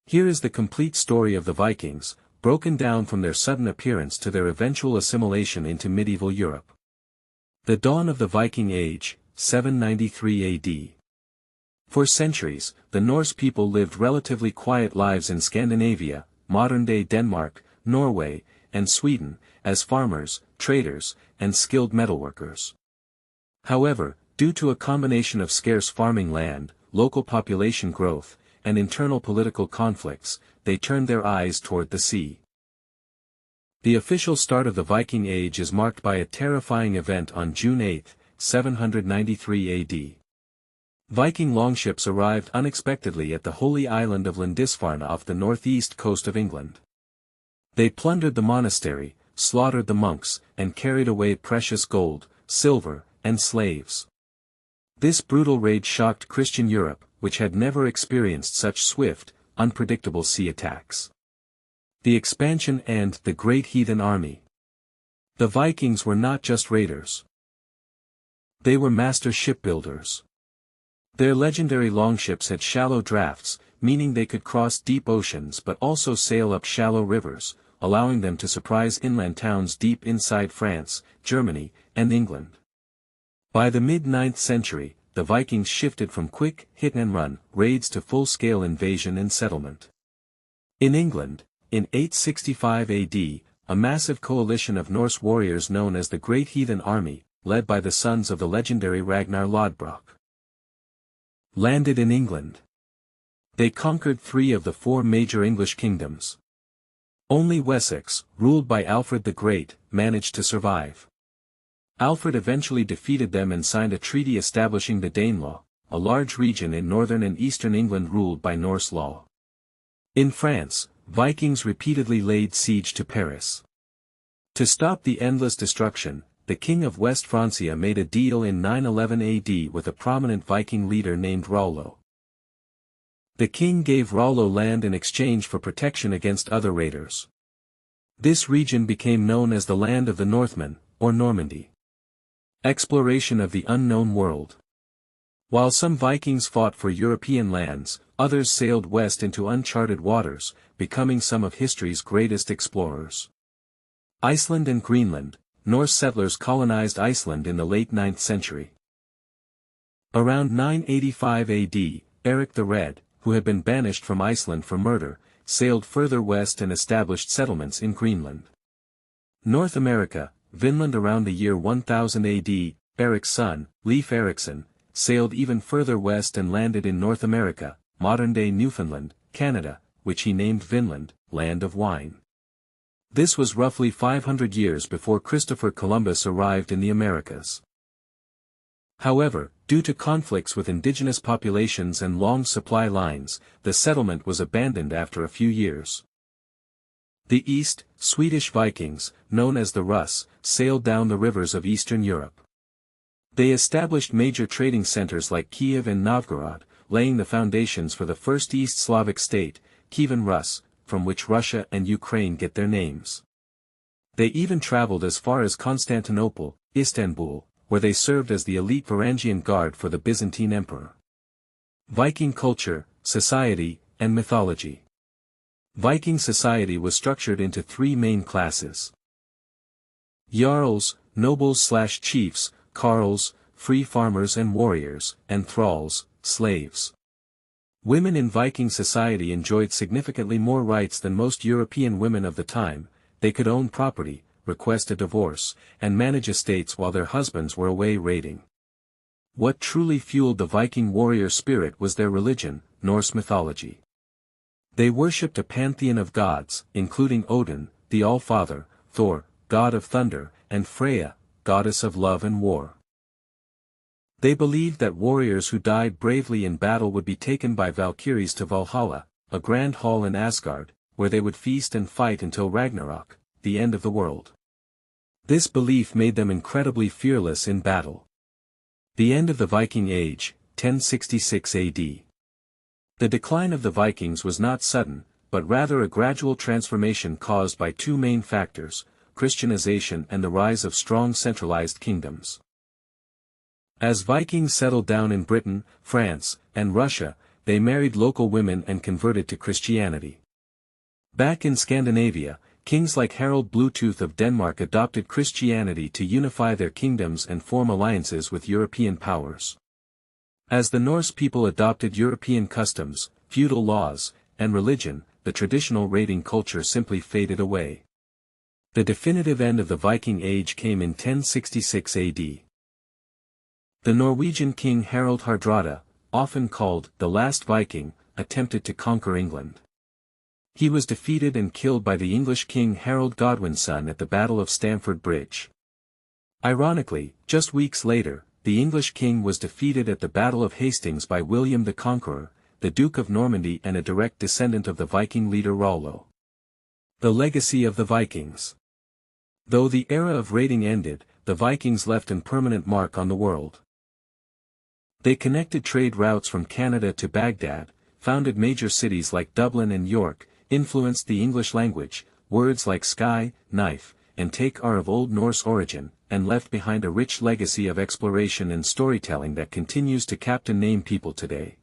Here is the complete story of the Vikings, broken down from their sudden appearance to their eventual assimilation into medieval Europe. The dawn of the Viking Age, 793 AD. For centuries, the Norse people lived relatively quiet lives in Scandinavia, modern-day Denmark, Norway, and Sweden, as farmers, traders, and skilled metalworkers. However, due to a combination of scarce farming land, local population growth, and internal political conflicts, they turned their eyes toward the sea. The official start of the Viking Age is marked by a terrifying event on June 8, 793 AD. Viking longships arrived unexpectedly at the holy island of Lindisfarne off the northeast coast of England. They plundered the monastery, slaughtered the monks, and carried away precious gold, silver, and slaves. This brutal raid shocked Christian Europe, which had never experienced such swift, unpredictable sea attacks. The expansion and the Great Heathen Army. The Vikings were not just raiders. They were master shipbuilders. Their legendary longships had shallow drafts, meaning they could cross deep oceans but also sail up shallow rivers, allowing them to surprise inland towns deep inside France, Germany, and England. By the mid-9th century, the Vikings shifted from quick, hit-and-run raids to full-scale invasion and settlement. In England, in 865 AD, a massive coalition of Norse warriors known as the Great Heathen Army, led by the sons of the legendary Ragnar Lodbrok, landed in England. They conquered 3 of the 4 major English kingdoms. Only Wessex, ruled by Alfred the Great, managed to survive. Alfred eventually defeated them and signed a treaty establishing the Danelaw, a large region in northern and eastern England ruled by Norse law. In France, Vikings repeatedly laid siege to Paris. To stop the endless destruction, the king of West Francia made a deal in 911 AD with a prominent Viking leader named Rollo. The king gave Rollo land in exchange for protection against other raiders. This region became known as the Land of the Northmen, or Normandy. Exploration of the unknown world. While some Vikings fought for European lands, others sailed west into uncharted waters, becoming some of history's greatest explorers. Iceland and Greenland. Norse settlers colonized Iceland in the late 9th century. Around 985 AD, Eric the Red, who had been banished from Iceland for murder, sailed further west and established settlements in Greenland. North America, Vinland around the year 1000 AD, Erik's son, Leif Erikson, sailed even further west and landed in North America, modern-day Newfoundland, Canada, which he named Vinland, Land of Wine. This was roughly 500 years before Christopher Columbus arrived in the Americas. However, due to conflicts with indigenous populations and long supply lines, the settlement was abandoned after a few years. The East, Swedish Vikings, known as the Russ, sailed down the rivers of Eastern Europe. They established major trading centers like Kiev and Novgorod, laying the foundations for the first East Slavic state, Kievan Rus, from which Russia and Ukraine get their names. They even traveled as far as Constantinople, Istanbul, where they served as the elite Varangian guard for the Byzantine emperor. Viking culture, society, and mythology. Viking society was structured into 3 main classes. Jarls, nobles/chiefs, carls, free farmers and warriors, and thralls, slaves. Women in Viking society enjoyed significantly more rights than most European women of the time. They could own property, request a divorce, and manage estates while their husbands were away raiding. What truly fueled the Viking warrior spirit was their religion, Norse mythology. They worshipped a pantheon of gods, including Odin, the All-Father, Thor, god of thunder, and Freya, goddess of love and war. They believed that warriors who died bravely in battle would be taken by Valkyries to Valhalla, a grand hall in Asgard, where they would feast and fight until Ragnarok, the end of the world. This belief made them incredibly fearless in battle. The end of the Viking Age, 1066 AD. The decline of the Vikings was not sudden, but rather a gradual transformation caused by 2 main factors, Christianization and the rise of strong centralized kingdoms. As Vikings settled down in Britain, France, and Russia, they married local women and converted to Christianity. Back in Scandinavia, kings like Harald Bluetooth of Denmark adopted Christianity to unify their kingdoms and form alliances with European powers. As the Norse people adopted European customs, feudal laws, and religion, the traditional raiding culture simply faded away. The definitive end of the Viking Age came in 1066 AD. The Norwegian king Harald Hardrada, often called the Last Viking, attempted to conquer England. He was defeated and killed by the English king Harold Godwin's son at the Battle of Stamford Bridge. Ironically, just weeks later, the English king was defeated at the Battle of Hastings by William the Conqueror, the Duke of Normandy and a direct descendant of the Viking leader Rollo. The legacy of the Vikings. Though the era of raiding ended, the Vikings left an permanent mark on the world. They connected trade routes from Canada to Baghdad, founded major cities like Dublin and York, influenced the English language, words like sky, knife, and take are of Old Norse origin, and left behind a rich legacy of exploration and storytelling that continues to captivate people today.